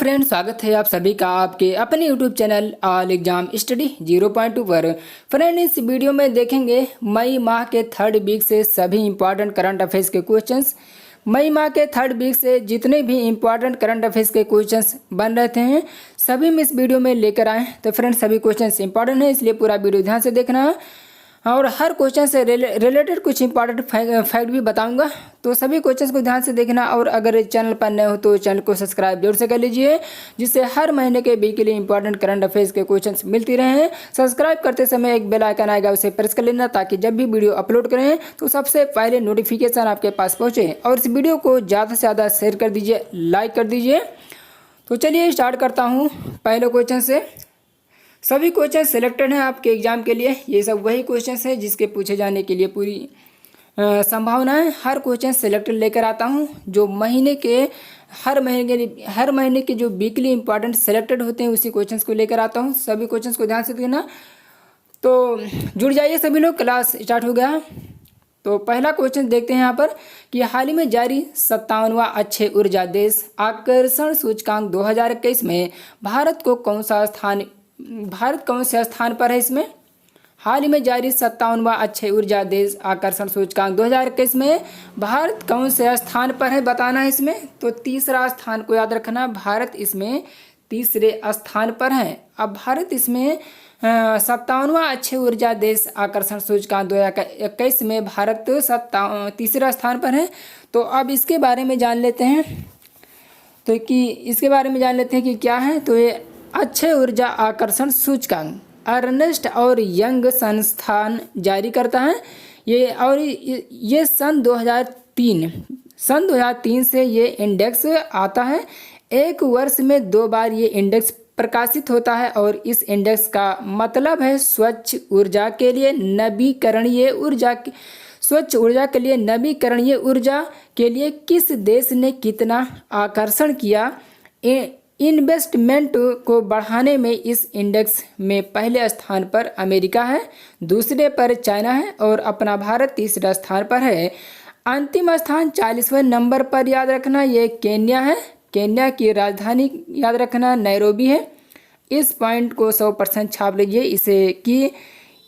Friend, स्वागत है आप सभी का आपके अपने YouTube channel all exam study 0.2 पर। फ्रेंड, इस वीडियो में देखेंगे मई माह के थर्ड वीक से सभी इंपॉर्टेंट करंट अफेयर्स के क्वेश्चंस। मई माह के थर्ड वीक से जितने भी इंपॉर्टेंट करंट अफेयर्स के क्वेश्चंस बन रहते हैं सभी हम इस वीडियो में लेकर आए। तो फ्रेंड, सभी क्वेश्चंस इंपॉर्टेंट है, इसलिए पूरा वीडियो ध्यान से देखना है और हर क्वेश्चन से रिलेटेड कुछ इंपॉर्टेंट फैक्ट भी बताऊंगा। तो सभी क्वेश्चंस को ध्यान से देखना और अगर चैनल पर नए हो तो चैनल को सब्सक्राइब जरूर से कर लीजिए, जिससे हर महीने के वीकली इंपॉर्टेंट करंट अफेयर्स के क्वेश्चंस मिलती रहे। सब्सक्राइब करते समय एक बेल आइकन आएगा, उसे प्रेस कर लेना ताकि जब भी वीडियो अपलोड करें तो सबसे पहले नोटिफिकेशन आपके पास पहुँचे। और इस वीडियो को ज़्यादा से ज़्यादा शेयर कर दीजिए, लाइक कर दीजिए। तो चलिए स्टार्ट करता हूँ पहले क्वेश्चन से। सभी क्वेश्चन सिलेक्टेड हैं आपके एग्जाम के लिए। ये सब वही क्वेश्चन हैं जिसके पूछे जाने के लिए पूरी संभावना है। हर क्वेश्चन सिलेक्टेड लेकर आता हूँ जो हर महीने के जो वीकली इंपॉर्टेंट सिलेक्टेड होते हैं उसी क्वेश्चंस को लेकर आता हूँ। सभी क्वेश्चंस को ध्यान से देखना। तो जुड़ जाइए सभी लोग, क्लास स्टार्ट हो गया। तो पहला क्वेश्चन देखते हैं यहाँ पर कि हाल ही में जारी 57वां अक्षय ऊर्जा देश आकर्षण सूचकांक 2021 में भारत कौन से स्थान पर है। इसमें हाल ही में जारी 57वां अक्षय ऊर्जा देश आकर्षण सूचकांक 2021 में भारत कौन से स्थान पर है, बताना है इसमें। तो तीसरा स्थान को याद रखना, भारत इसमें तीसरे स्थान पर है। अब भारत इसमें 57वां अक्षय ऊर्जा देश आकर्षण सूचकांक 2021 में भारत तीसरा स्थान पर है। तो अब इसके बारे में जान लेते हैं कि क्या है। तो ये अक्षय ऊर्जा आकर्षण सूचकांक अर्नेस्ट और यंग संस्थान जारी करता है। ये सन 2003 से ये इंडेक्स आता है। एक वर्ष में 2 बार ये इंडेक्स प्रकाशित होता है और इस इंडेक्स का मतलब है स्वच्छ ऊर्जा के लिए नवीकरणीय ऊर्जा के लिए किस देश ने कितना आकर्षण किया। इन्वेस्टमेंट को बढ़ाने में इस इंडेक्स में पहले स्थान पर अमेरिका है, दूसरे पर चाइना है और अपना भारत तीसरा स्थान पर है। अंतिम स्थान 40वें नंबर पर याद रखना ये केन्या है। केन्या की राजधानी याद रखना नैरोबी है। इस पॉइंट को 100% छाप लीजिए इसे कि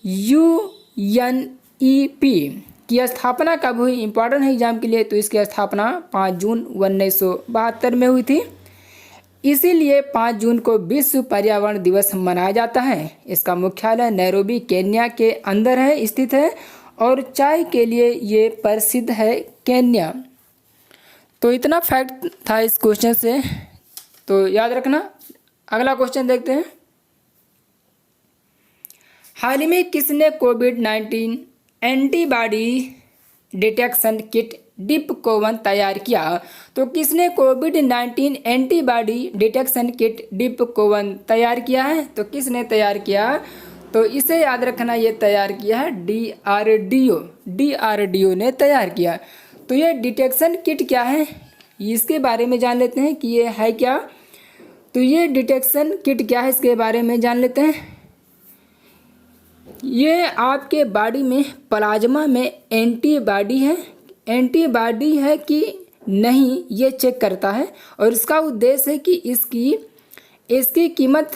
UNEP की स्थापना कब हुई, इंपॉर्टेंट है एग्जाम के लिए। तो इसकी स्थापना 5 जून 1972 में हुई थी। इसीलिए 5 जून को विश्व पर्यावरण दिवस मनाया जाता है। इसका मुख्यालय नैरोबी केन्या के अंदर स्थित है और चाय के लिए ये प्रसिद्ध है केन्या। तो इतना फैक्ट था इस क्वेश्चन से, तो याद रखना। अगला क्वेश्चन देखते हैं। हाल ही में किसने कोविड-19 एंटीबॉडी डिटेक्शन किट DIPCO-1 तैयार किया। तो किसने कोविड-19 एंटीबॉडी डिटेक्शन किट DIPCO-1 तैयार किया है। तो किसने तैयार किया, तो इसे याद रखना, ये तैयार किया है DRDO ने तैयार किया। तो ये डिटेक्शन किट क्या है इसके बारे में जान लेते हैं कि ये है क्या। तो ये डिटेक्शन किट क्या है इसके बारे में जान लेते हैं। ये आपके बॉडी में प्लाज्मा में एंटीबॉडी है कि नहीं ये चेक करता है और इसका उद्देश्य है कि इसकी कीमत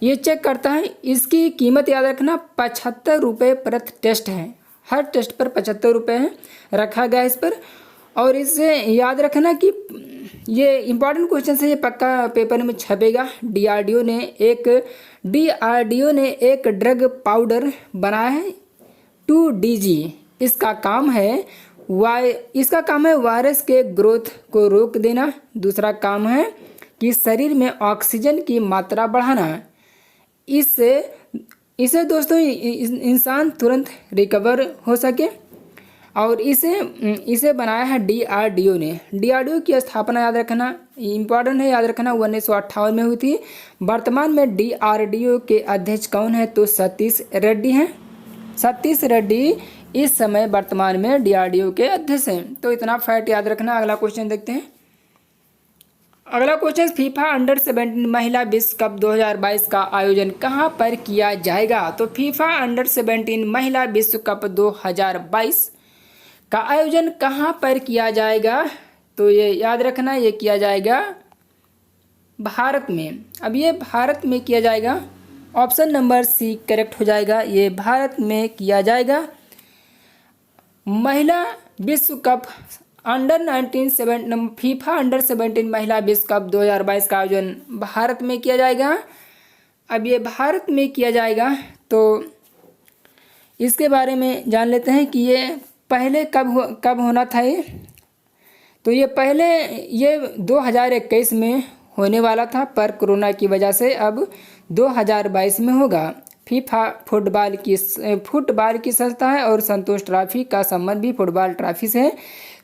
ये चेक करता है। इसकी कीमत याद रखना 75 रुपये प्रति टेस्ट है। हर टेस्ट पर 75 रुपये है रखा गया इस पर। और इससे याद रखना कि ये इंपॉर्टेंट क्वेश्चन है, ये पक्का पेपर में छपेगा। DRDO ने एक ड्रग पाउडर बनाया है 2DG। इसका काम है वायरस के ग्रोथ को रोक देना। दूसरा काम है कि शरीर में ऑक्सीजन की मात्रा बढ़ाना। इससे दोस्तों इंसान तुरंत रिकवर हो सके। और इसे बनाया है DRDO ने। DRDO की स्थापना याद रखना इम्पॉर्टेंट है, याद रखना 1958 में हुई थी। वर्तमान में DRDO के अध्यक्ष कौन है, तो सतीश रेड्डी हैं। सतीश रेड्डी इस समय वर्तमान में DRDO के अध्यक्ष हैं। तो इतना फैक्ट याद रखना। अगला क्वेश्चन देखते हैं। अगला क्वेश्चन, फीफा अंडर 17 महिला विश्व कप 2022 का आयोजन कहां पर किया जाएगा। तो फीफा अंडर 17 महिला विश्व कप 2022 का आयोजन कहां पर किया जाएगा। तो ये याद रखना, ये किया जाएगा भारत में। अब ये भारत में किया जाएगा, ऑप्शन नंबर सी करेक्ट हो जाएगा, ये भारत में किया जाएगा। महिला विश्व कप फीफा अंडर 17 महिला विश्व कप 2022 का आयोजन भारत में किया जाएगा। अब ये भारत में किया जाएगा तो इसके बारे में जान लेते हैं कि ये पहले कब होना था। ये तो ये पहले ये 2021 में होने वाला था, पर कोरोना की वजह से अब 2022 में होगा। फीफा फुटबॉल की संस्था है और संतोष ट्रॉफी का संबंध भी फुटबॉल ट्रॉफी से है।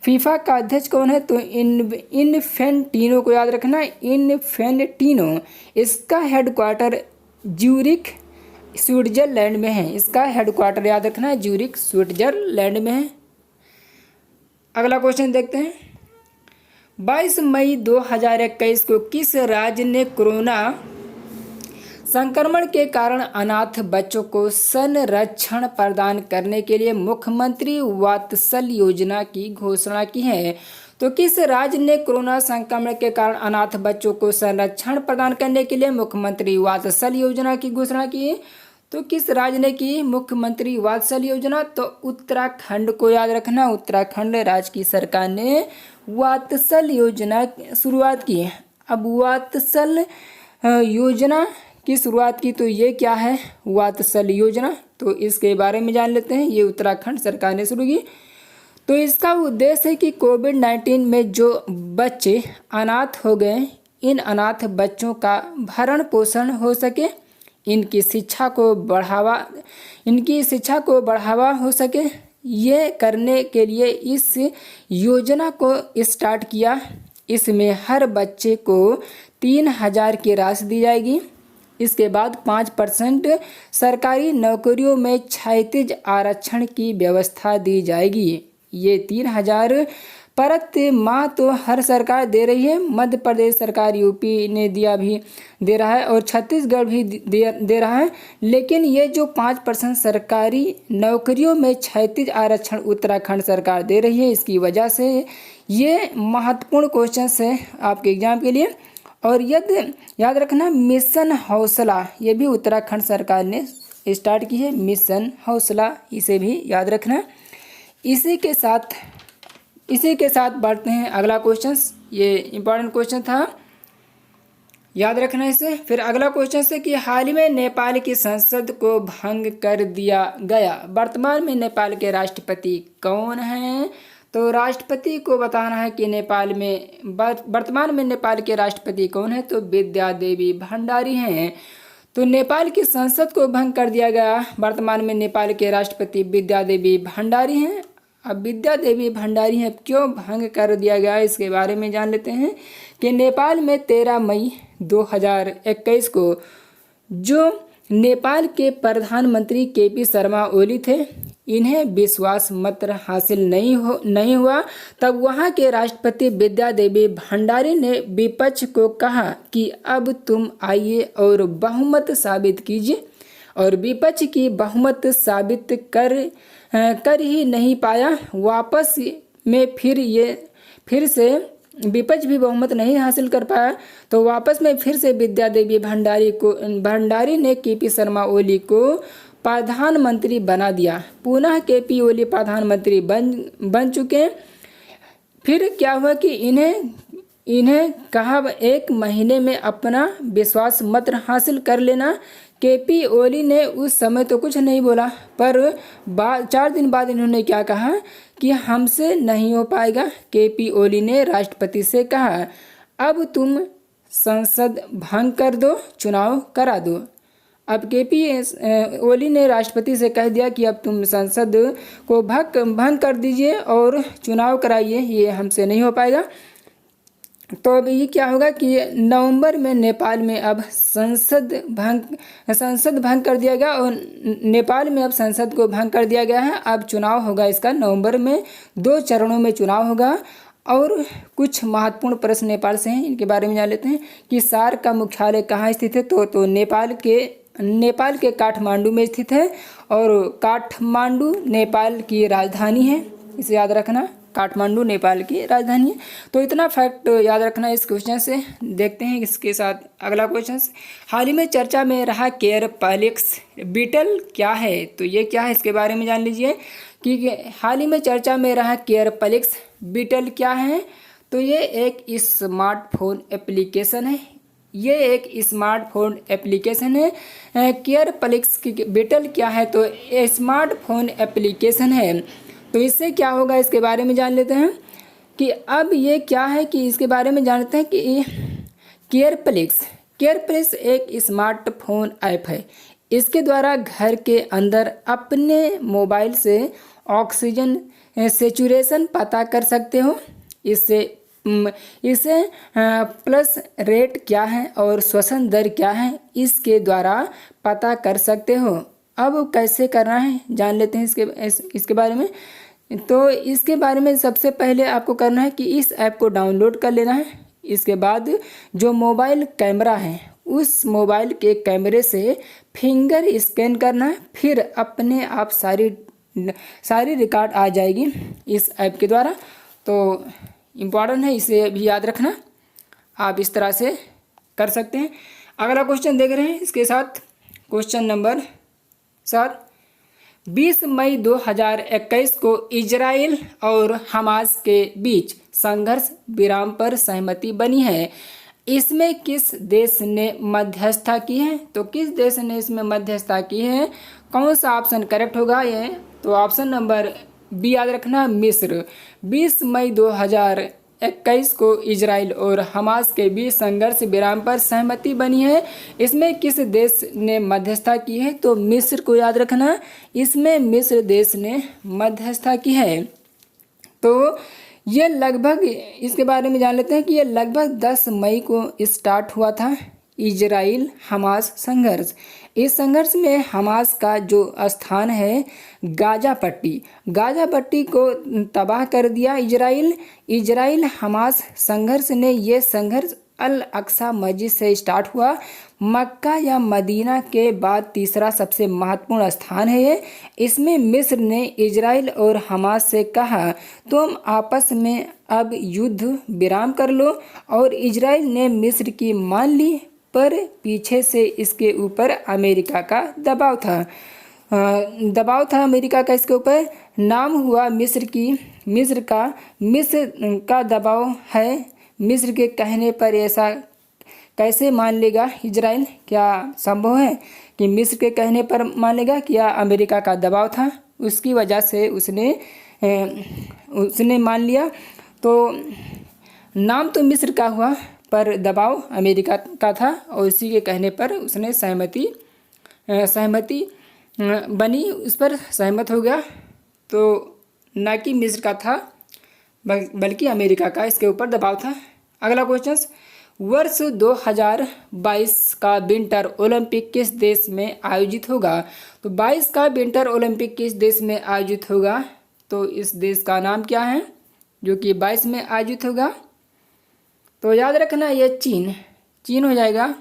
फीफा का अध्यक्ष कौन है? तो इन्फेंटिनो को याद रखना, इन्फेंटिनो। इसका हेडक्वार्टर ज्यूरिख स्विट्जरलैंड में है। इसका हेडक्वार्टर याद रखना है, ज्यूरिख स्विट्जरलैंड में है। अगला क्वेश्चन देखते हैं। 22 मई 2021 को किस राज्य ने कोरोना संक्रमण के कारण अनाथ बच्चों को संरक्षण प्रदान करने के लिए मुख्यमंत्री वात्सल्य योजना की घोषणा की है? तो किस राज्य ने कोरोना संक्रमण के कारण अनाथ बच्चों को संरक्षण प्रदान करने के लिए मुख्यमंत्री वात्सल्य योजना की घोषणा की? तो किस राज्य ने की मुख्यमंत्री वात्सल्य योजना? तो उत्तराखंड को याद रखना, उत्तराखंड राज्य की सरकार ने वात्सल्य योजना शुरुआत की। अब वात्सल्य योजना की शुरुआत की, तो ये क्या है वात्सल्य योजना? तो इसके बारे में जान लेते हैं। ये उत्तराखंड सरकार ने शुरू की। तो इसका उद्देश्य है कि कोविड-19 में जो बच्चे अनाथ हो गए, इन अनाथ बच्चों का भरण पोषण हो सके, इनकी शिक्षा को बढ़ावा हो सके। ये करने के लिए इस योजना को स्टार्ट किया। इसमें हर बच्चे को 3,000 की राशि दी जाएगी। इसके बाद 5% सरकारी नौकरियों में क्षैतिज आरक्षण की व्यवस्था दी जाएगी। ये 3,000 प्रति माह तो हर सरकार दे रही है। मध्य प्रदेश सरकार, यूपी ने दे रहा है और छत्तीसगढ़ भी दे रहा है। लेकिन ये जो 5% सरकारी नौकरियों में क्षैतिज आरक्षण उत्तराखंड सरकार दे रही है, इसकी वजह से ये महत्वपूर्ण क्वेश्चन है आपके एग्जाम के लिए। और याद रखना मिशन हौसला, ये भी उत्तराखंड सरकार ने स्टार्ट की है, मिशन हौसला, इसे भी याद रखना। इसी के साथ बढ़ते हैं अगला क्वेश्चन। ये इंपॉर्टेंट क्वेश्चन था, याद रखना इसे। फिर अगला क्वेश्चन है कि हाल ही में नेपाल की संसद को भंग कर दिया गया। वर्तमान में नेपाल के राष्ट्रपति कौन हैं? तो राष्ट्रपति को बताना है कि वर्तमान में नेपाल के राष्ट्रपति कौन है? तो विद्या देवी भंडारी हैं। तो नेपाल की संसद को भंग कर दिया गया। वर्तमान में नेपाल के राष्ट्रपति विद्या देवी भंडारी हैं। अब विद्या देवी भंडारी हैं, क्यों भंग कर दिया गया इसके बारे में जान लेते हैं कि नेपाल में 13 मई 2021 को जो नेपाल के प्रधानमंत्री केपी शर्मा ओली थे, इन्हें विश्वास मत हासिल नहीं हुआ। तब वहां के राष्ट्रपति विद्या देवी भंडारी ने विपक्ष को कहा कि अब तुम आइए और बहुमत साबित कीजिए। और विपक्ष की बहुमत साबित कर ही नहीं पाया। वापस में फिर से विपक्ष भी बहुमत नहीं हासिल कर पाया। तो वापस में फिर से विद्या देवी भंडारी ने केपी शर्मा ओली को प्रधानमंत्री बना दिया। पुनः केपी ओली प्रधानमंत्री बन चुके। फिर क्या हुआ कि इन्हें कहा 1 महीने में अपना विश्वास मत हासिल कर लेना। केपी ओली ने उस समय तो कुछ नहीं बोला, पर 4 दिन बाद इन्होंने क्या कहा कि हमसे नहीं हो पाएगा। केपी ओली ने राष्ट्रपति से कहा अब तुम संसद भंग कर दो, चुनाव करा दो। अब केपी ओली ने राष्ट्रपति से कह दिया कि अब तुम संसद को भंग कर दीजिए और चुनाव कराइए, ये हमसे नहीं हो पाएगा। तो अब ये क्या होगा कि नवंबर में नेपाल में अब संसद भंग कर दिया गया और नेपाल में अब संसद को भंग कर दिया गया है। अब चुनाव होगा इसका नवंबर में, 2 चरणों में चुनाव होगा। और कुछ महत्वपूर्ण प्रश्न नेपाल से हैं, इनके बारे में जान लेते हैं कि सार्क का मुख्यालय कहाँ स्थित है? तो नेपाल के काठमांडू में स्थित है और काठमांडू नेपाल की राजधानी है, इसे याद रखना। काठमांडू नेपाल की राजधानी है। तो इतना फैक्ट याद रखना इस क्वेश्चन से। देखते हैं इसके साथ अगला क्वेश्चन। हाल ही में चर्चा में रहा केयर पैलेक्स बीटल क्या है? तो ये क्या है इसके बारे में जान लीजिए कि हाल ही में चर्चा में रहा केयर पैलेक्स बीटल क्या है? तो ये एक स्मार्टफोन एप्लीकेशन है। ये एक स्मार्टफोन एप्लीकेशन है। केयर पैलेक्स की बीटल क्या है? तो ये स्मार्टफोन एप्लीकेशन है। तो इससे क्या होगा इसके बारे में जान लेते हैं कि अब ये क्या है कि इसके बारे में जानते हैं कि केयर पैलेक्स एक स्मार्टफोन ऐप है। इसके द्वारा घर के अंदर अपने मोबाइल से ऑक्सीजन सेचुरेशन पता कर सकते हो। इसे प्लस रेट क्या है और श्वसन दर क्या है इसके द्वारा पता कर सकते हो। अब कैसे करना है जान लेते हैं इसके बारे में। तो इसके बारे में सबसे पहले आपको करना है कि इस ऐप को डाउनलोड कर लेना है। इसके बाद जो मोबाइल कैमरा है उस मोबाइल के कैमरे से फिंगर स्कैन करना है, फिर अपने आप सारी रिकॉर्ड आ जाएगी इस ऐप के द्वारा। तो इम्पॉर्टेंट है, इसे भी याद रखना। आप इस तरह से कर सकते हैं। अगला क्वेश्चन देख रहे हैं इसके साथ, क्वेश्चन नंबर 7। 20 मई 2021 को इजराइल और हमास के बीच संघर्ष विराम पर सहमति बनी है। इसमें किस देश ने मध्यस्थता की है? तो किस देश ने इसमें मध्यस्थता की है? कौन सा ऑप्शन करेक्ट होगा ये? तो ऑप्शन नंबर बी याद रखना, मिस्र। 20 मई 2021 को इजराइल और हमास के बीच संघर्ष विराम पर सहमति बनी है। इसमें किस देश ने मध्यस्थता की है? तो मिस्र को याद रखना, इसमें मिस्र देश ने मध्यस्थता की है। तो ये लगभग, इसके बारे में जान लेते हैं कि ये लगभग 10 मई को स्टार्ट हुआ था इजराइल हमास संघर्ष। इस संघर्ष में हमास का जो स्थान है गाजा पट्टी को तबाह कर दिया इजराइल हमास संघर्ष ने, ये संघर्ष अल अक्सा मस्जिद से स्टार्ट हुआ। मक्का या मदीना के बाद तीसरा सबसे महत्वपूर्ण स्थान है ये। इसमें मिस्र ने इजराइल और हमास से कहा तुम आपस में अब युद्ध विराम कर लो, और इजराइल ने मिस्र की मान ली, पर पीछे से इसके ऊपर अमेरिका का दबाव था अमेरिका का इसके ऊपर। नाम हुआ मिस्र का दबाव है। मिस्र के कहने पर ऐसा कैसे मान लेगा इजराइल? क्या संभव है कि मिस्र के कहने पर मान लेगा? क्या अमेरिका का दबाव था, उसकी वजह से उसने मान लिया? तो नाम तो मिस्र का हुआ पर दबाव अमेरिका का था, और उसी के कहने पर उसने सहमति बनी, उस पर सहमत हो गया। तो ना कि मिस्र का था बल्कि अमेरिका का इसके ऊपर दबाव था। अगला क्वेश्चन, वर्ष 2022 का विंटर ओलंपिक किस देश में आयोजित होगा? तो 22 का विंटर ओलंपिक किस देश में आयोजित होगा? तो इस देश का नाम क्या है जो कि 22 में आयोजित होगा? तो याद रखना ये चीन हो जाएगा।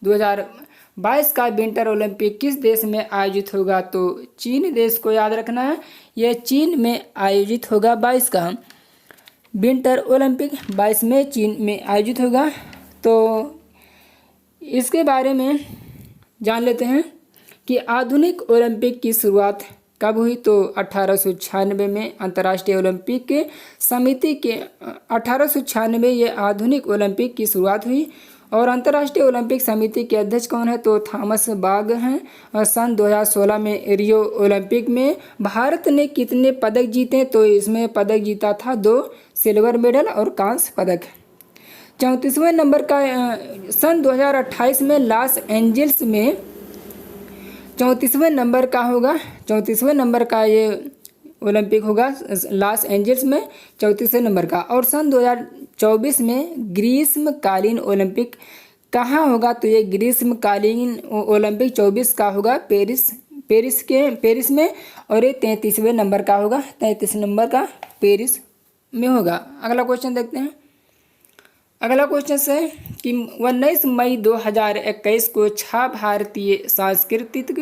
2022 का विंटर ओलंपिक किस देश में आयोजित होगा? तो चीन देश को याद रखना है, यह चीन में आयोजित होगा। 22 का विंटर ओलंपिक 22 में चीन में आयोजित होगा। तो इसके बारे में जान लेते हैं कि आधुनिक ओलंपिक की शुरुआत कब हुई? तो 1896 में अंतर्राष्ट्रीय ओलंपिक समिति के 1896 ये आधुनिक ओलंपिक की शुरुआत हुई। और अंतर्राष्ट्रीय ओलंपिक समिति के अध्यक्ष कौन है? तो थॉमस बाग हैं। और सन 2016 में रियो ओलंपिक में भारत ने कितने पदक जीते? तो इसमें पदक जीता था 2 सिल्वर मेडल और कांस्य पदक। 34वें नंबर का सन 2028 में लॉस एंजल्स में 34वें नंबर का होगा। 34वें नंबर का ये ओलंपिक होगा लॉस एंजल्स में, 34वें नंबर का। और सन 2024 में ग्रीष्मकालीन ओलंपिक कहाँ होगा? तो ये ग्रीष्मकालीन ओलंपिक 24 का होगा पेरिस में, और ये 33वें नंबर का होगा। 33 नंबर का पेरिस में होगा। अगला क्वेश्चन देखते हैं। अगला क्वेश्चन है कि 19 मई 2021 को 6 भारतीय सांस्कृतिक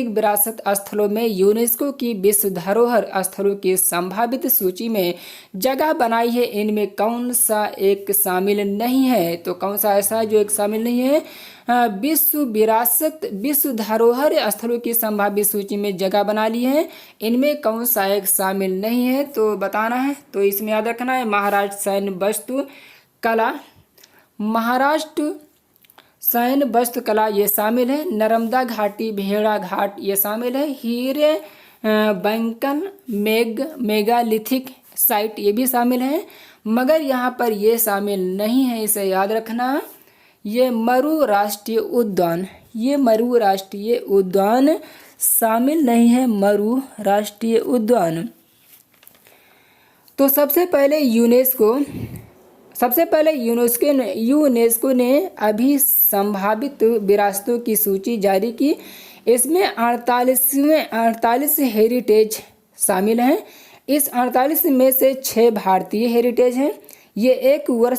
विरासत स्थलों में यूनेस्को की विश्व धरोहर स्थलों की संभावित सूची में जगह बनाई है। इनमें कौन सा एक शामिल नहीं है? तो कौन सा ऐसा है जो एक शामिल नहीं है? विश्व धरोहर स्थलों की संभावित सूची में जगह बना ली है, इनमें कौन सा एक शामिल नहीं है? तो बताना है। तो इसमें याद रखना है महाराष्ट्र सैन्य वास्तुकला ये शामिल है, नर्मदा घाटी भेड़ा घाट ये शामिल है, हीरे बैंकन मेगालिथिक साइट ये भी शामिल है, मगर यहाँ पर ये शामिल नहीं है, इसे याद रखना। ये मरु राष्ट्रीय उद्यान शामिल नहीं है, मरु राष्ट्रीय उद्यान। तो सबसे पहले यूनेस्को ने अभी संभावित विरासतों की सूची जारी की। इसमें 48 हेरिटेज शामिल हैं। इस 48 में से 6 भारतीय हेरिटेज हैं। ये एक वर्ष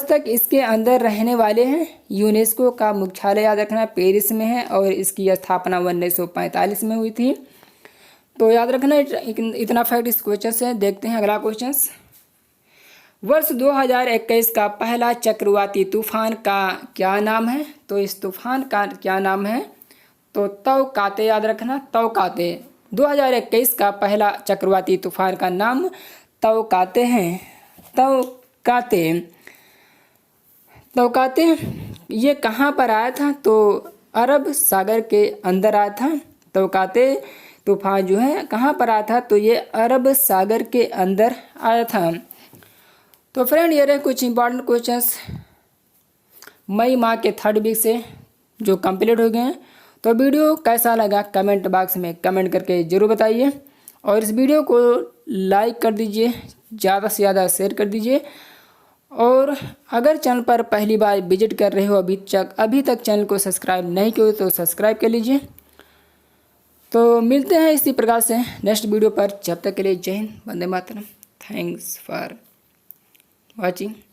तक इसके अंदर रहने वाले हैं। यूनेस्को का मुख्यालय याद रखना पेरिस में है और इसकी स्थापना 1945 में हुई थी। तो याद रखना इतना फैक्ट इस क्वेश्चन से। देखते हैं अगला क्वेश्चन। वर्ष 2021 का पहला चक्रवाती तूफान का क्या नाम है? तो इस तूफान का क्या नाम है? तो तौकाते याद रखना, तौकाते। 2021 का पहला चक्रवाती तूफान का नाम तौकाते है। तौकाते ये कहाँ पर आया था? तो अरब सागर के अंदर आया था। तौकाते तूफान जो है कहाँ पर आया था? तो ये अरब सागर के अंदर आया था। तो फ्रेंड ये रहे कुछ इंपॉर्टेंट क्वेश्चंस मई माह के 3rd वीक से जो कंप्लीट हो गए हैं। तो वीडियो कैसा लगा कमेंट बॉक्स में कमेंट करके ज़रूर बताइए और इस वीडियो को लाइक कर दीजिए, ज़्यादा से ज़्यादा शेयर कर दीजिए। और अगर चैनल पर पहली बार विजिट कर रहे हो अभी तक चैनल को सब्सक्राइब नहीं किया तो सब्सक्राइब कर लीजिए। तो मिलते हैं इसी प्रकार से नेक्स्ट वीडियो पर। जब तक के लिए जय हिंद, वंदे मातरम। Thanks for watching।